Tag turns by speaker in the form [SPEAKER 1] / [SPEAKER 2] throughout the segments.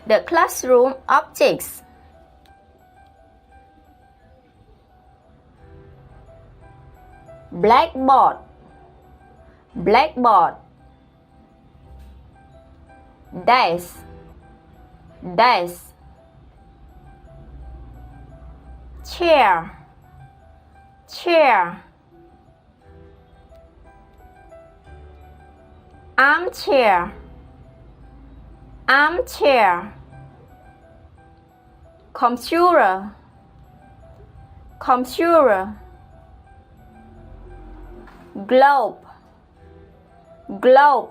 [SPEAKER 1] The classroom objects. Blackboard, blackboard. Desk, desk. Chair, chair. Armchair, armchair. Computer, computer. Globe, globe.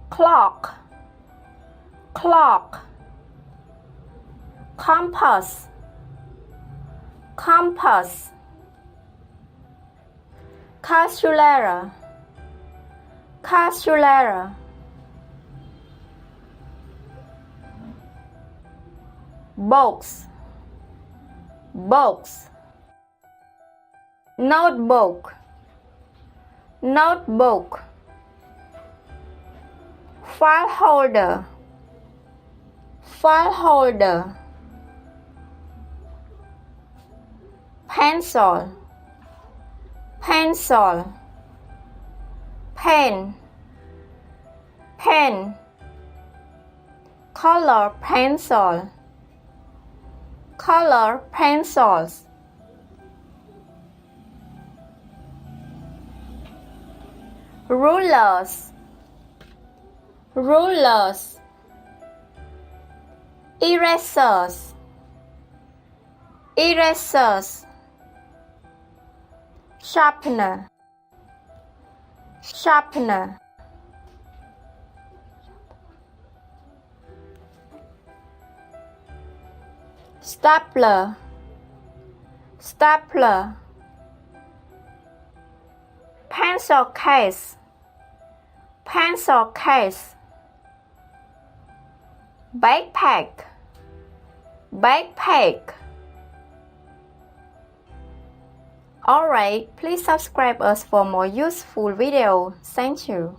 [SPEAKER 1] Clock, clock. Compass, compass. Calculator, calculator. Box, box. Notebook, notebook. File holder, file holder. Pencil, pencil. Pen, pen. Color pencil, color pencils. Rulers, rulers. Erasers, erasers. Sharpener, sharpener. Stapler, stapler. Pencil case, pencil case. Backpack, backpack. Alright, please subscribe us for more useful videos. Thank you.